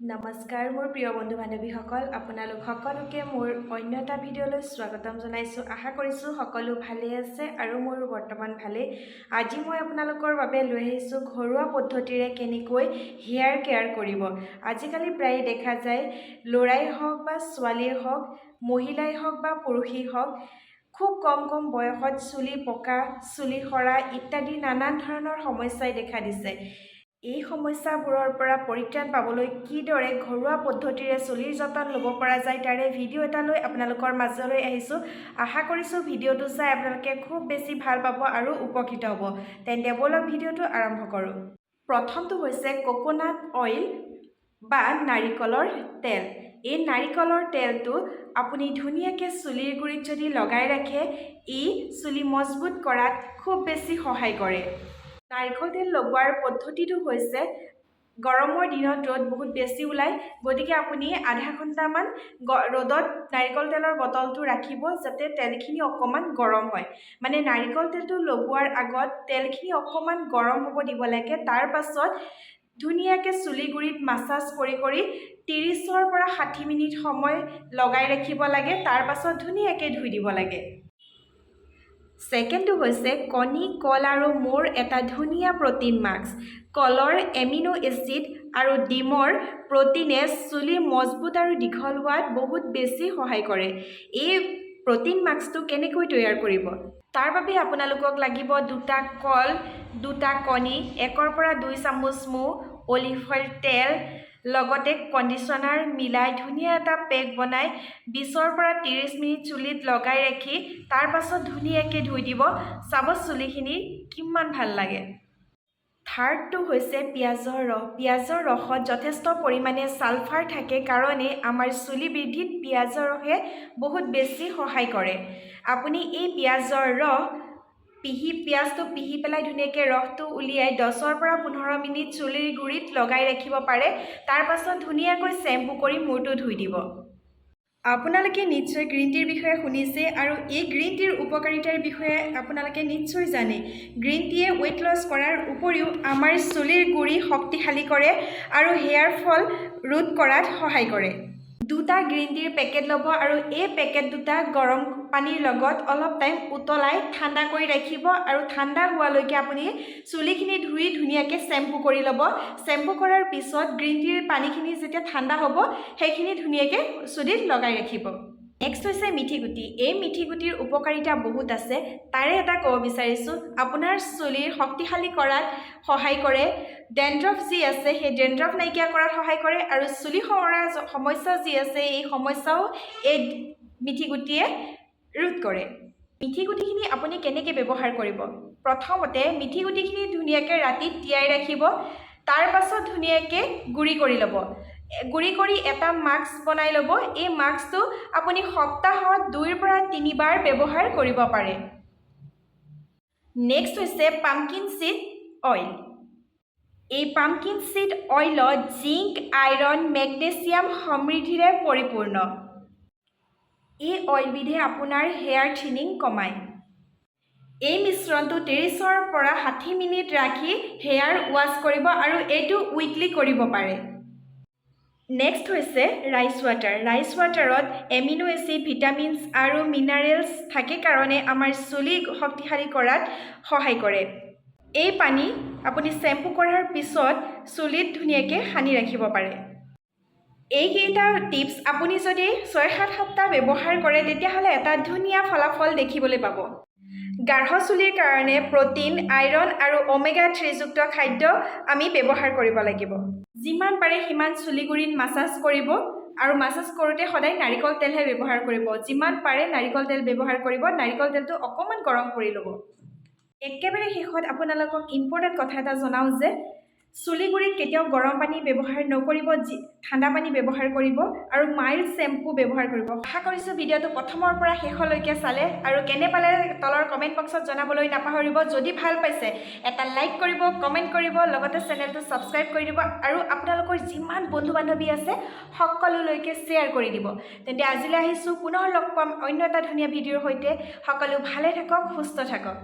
নমস্কাৰ মোৰ প্ৰিয় বন্ধু বান্ধৱীসকল, আপোনালোক সকলোকে মোৰ অন্য এটা ভিডিঅ'লৈ স্বাগতম জনাইছোঁ। আশা কৰিছোঁ সকলো ভালেই আছে আৰু মোৰো বৰ্তমান ভালেই। আজি মই আপোনালোকৰ বাবে লৈ আহিছোঁ ঘৰুৱা পদ্ধতিৰে কেনেকৈ হেয়াৰ কেয়াৰ কৰিব। আজিকালি প্ৰায় দেখা যায় ল'ৰাই হওক বা ছোৱালীয়ে হওক, মহিলাই হওক বা পুৰুষেই হওক, খুব কম বয়সত চুলি পকা, চুলি সৰা ইত্যাদি নানান ধৰণৰ সমস্যাই দেখা দিছে। এই সমস্যাবোৰৰ পৰা পৰিত্ৰাণ পাবলৈ কিদৰে ঘৰুৱা পদ্ধতিৰে চুলিৰ যতন ল'ব পৰা যায় তাৰে ভিডিঅ' এটা লৈ আপোনালোকৰ মাজলৈ আহিছোঁ। আশা কৰিছোঁ ভিডিঅ'টো চাই আপোনালোকে খুব বেছি ভাল পাব আৰু উপকৃত হ'ব। তেন্তে ব'লক ভিডিঅ'টো আৰম্ভ কৰোঁ। প্ৰথমটো হৈছে কোকোনাট অইল বা নাৰিকলৰ তেল। এই নাৰিকলৰ তেলটো আপুনি ধুনীয়াকৈ চুলিৰ গুৰিত যদি লগাই ৰাখে, ই চুলি মজবুত কৰাত খুব বেছি সহায় কৰে। নাৰিকল তেল লগোৱাৰ পদ্ধতিটো হৈছে, গৰমৰ দিনত ৰ'দ বহুত বেছি ওলায়, গতিকে আপুনি আধা ঘণ্টামান ৰ'দত নাৰিকল তেলৰ বটলটো ৰাখিব, যাতে তেলখিনি অকণমান গৰম হয়। মানে নাৰিকল তেলটো লগোৱাৰ আগত তেলখিনি অকণমান গৰম হ'ব দিব লাগে। তাৰ পাছত ধুনীয়াকৈ চুলি গুৰিত মাছাজ কৰি 30ৰ পৰা 60 মিনিট সময় লগাই ৰাখিব লাগে। তাৰ পাছত ধুনীয়াকৈ ধুই দিব লাগে। ছেকেণ্ডটো হৈছে কণী, কল আৰু মৌৰ এটা ধুনীয়া প্ৰ'টিন মাস্ক। কলৰ এমিনো এচিড আৰু ডিমৰ প্ৰ'টিনে চুলি মজবুত আৰু দীঘল হোৱাত বহুত বেছি সহায় কৰে। এই প্ৰ'টিন মাস্কটো কেনেকৈ তৈয়াৰ কৰিব? তাৰ বাবে আপোনালোকক লাগিব 2টা কল, 2টা কণী, 1ৰ পৰা 2 চামুচ মৌ, অলিভ অইল, তেল, লগতে কণ্ডিশ্যনাৰ মিলাই ধুনীয়া এটা পেক বনাই 20ৰ পৰা 30 মিনিট চুলিত লগাই ৰাখি তাৰ পাছত ধুনীয়াকৈ ধুই দিব। চাব চুলিখিনি কিমান ভাল লাগে। থাৰ্ডটো হৈছে পিঁয়াজৰ ৰস। পিঁয়াজৰ ৰসত যথেষ্ট পৰিমাণে ছালফাৰ থাকে কাৰণে আমাৰ চুলি বৃদ্ধিত পিঁয়াজৰ ৰসে বহুত বেছি সহায় কৰে। আপুনি এই পিঁয়াজৰ ৰস পিঁয়াজটো পিহি পেলাই ধুনীয়াকৈ ৰসটো উলিয়াই 10ৰ পৰা 15 মিনিট চুলিৰ গুৰিত লগাই ৰাখিব পাৰে। তাৰ পাছত ধুনীয়াকৈ শ্বেম্পু কৰি মূৰটো ধুই দিব। আপোনালোকে নিশ্চয় গ্ৰীণ টিৰ বিষয়ে শুনিছে আৰু এই গ্ৰীণ টিৰ উপকাৰিতাৰ বিষয়ে আপোনালোকে নিশ্চয় জানে। গ্ৰীণ টিয়ে ৱেইট লছ কৰাৰ উপৰিও আমাৰ চুলিৰ গুৰি শক্তিশালী কৰে আৰু হেয়াৰ ফল ৰোধ কৰাত সহায় কৰে। 2টা গ্ৰীণ টিৰ পেকেট ল'ব আৰু এই পেকেট 2টা গৰম পানীৰ লগত অলপ টাইম উতলাই ঠাণ্ডা কৰি ৰাখিব আৰু ঠাণ্ডা হোৱালৈকে আপুনি চুলিখিনি ধুই ধুনীয়াকৈ শ্বেম্পু কৰি ল'ব। শ্বেম্পু কৰাৰ পিছত গ্ৰীণ টিৰ পানীখিনি যেতিয়া ঠাণ্ডা হ'ব, সেইখিনি ধুনীয়াকৈ চুলিত লগাই ৰাখিব। নেক্সট হৈছে মিঠিগুটি। এই মিঠিগুটিৰ উপকাৰিতা বহুত আছে, তাৰে এটা ক'ব বিচাৰিছোঁ। আপোনাৰ চুলিৰ শক্তিশালী কৰাত সহায় কৰে, ডেণ্ড্ৰফ যি আছে সেই ডেণ্ড্ৰফ নাইকিয়া কৰাত সহায় কৰে আৰু চুলি সৰা সমস্যা যি আছে এই সমস্যাও এই মিঠিগুটিয়ে ৰোধ কৰে। মিঠিগুটিখিনি আপুনি কেনেকৈ ব্যৱহাৰ কৰিব? প্ৰথমতে মিঠিগুটিখিনি ধুনীয়াকৈ ৰাতি তিয়াই ৰাখিব। তাৰ পাছত ধুনীয়াকৈ গুড়ি কৰি ল'ব। গুড়ি কৰি এটা মাস্ক বনাই ল'ব। এই মাস্কটো আপুনি সপ্তাহত 2ৰ পৰা 3 বাৰ ব্যৱহাৰ কৰিব পাৰে। নেক্সট হৈছে পাম্পকিন চিড অইল। এই পাম্পকিন চিড অইলত জিংক, আইৰণ, মেগনেছিয়াম সমৃদ্ধিৰে পৰিপূৰ্ণ। এই অইলবিধে আপোনাৰ হেয়াৰ থিনিং কমায়। এই মিশ্ৰণটো 30ৰ পৰা 60 মিনিট ৰাখি হেয়াৰ ৱাছ কৰিব আৰু এইটো উইকলি কৰিব পাৰে। নেক্সট হৈছে ৰাইচ ৱাটাৰ। ৰাইচ ৱাটাৰত এমিনো এচিড, ভিটামিনছ আৰু মিনাৰেলছ থাকে কাৰণে আমাৰ চুলি শক্তিশালী কৰাত সহায় কৰে। এই পানী আপুনি শ্বেম্পু কৰাৰ পিছত চুলিত ধুনীয়াকৈ সানি ৰাখিব পাৰে। এইকেইটা টিপছ আপুনি যদি 6-7 সপ্তাহ ব্যৱহাৰ কৰে তেতিয়াহ'লে এটা ধুনীয়া ফলাফল দেখিবলৈ পাব। গাঢ় চুলিৰ কাৰণে প্ৰ'টিন, আইৰণ আৰু ওমেগা 3 যুক্ত খাদ্য আমি ব্যৱহাৰ কৰিব লাগিব। যিমান পাৰে সিমান চুলি গুৰিত মাছাজ কৰিব আৰু মাছাজ কৰোঁতে সদায় নাৰিকল তেলহে ব্যৱহাৰ কৰিব। যিমান পাৰে নাৰিকল তেল ব্যৱহাৰ কৰিব। নাৰিকল তেলটো অকণমান গৰম কৰি ল'ব। একেবাৰে শেষত আপোনালোকক ইম্পৰ্টেণ্ট কথা এটা জনাওঁ যে চুলি গুৰিত কেতিয়াও গৰম পানী ব্যৱহাৰ নকৰিব, ঠাণ্ডা পানী ব্যৱহাৰ কৰিব আৰু মাইল্ড শ্বেম্পু ব্যৱহাৰ কৰিব। আশা কৰিছোঁ ভিডিঅ'টো প্ৰথমৰ পৰা শেষলৈকে চালে আৰু কেনে পালে তলৰ কমেণ্ট বক্সত জনাবলৈ নাপাহৰিব। যদি ভাল পাইছে এটা লাইক কৰিব, কমেণ্ট কৰিব, লগতে চেনেলটো ছাবস্ক্ৰাইব কৰি দিব আৰু আপোনালোকৰ যিমান বন্ধু বান্ধৱী আছে সকলোলৈকে শ্বেয়াৰ কৰি দিব। তেন্তে আজিলৈ আহিছোঁ, পুনৰ লগ পাম অন্য এটা ধুনীয়া ভিডিঅ'ৰ সৈতে। সকলো ভালে থাকক, সুস্থ থাকক।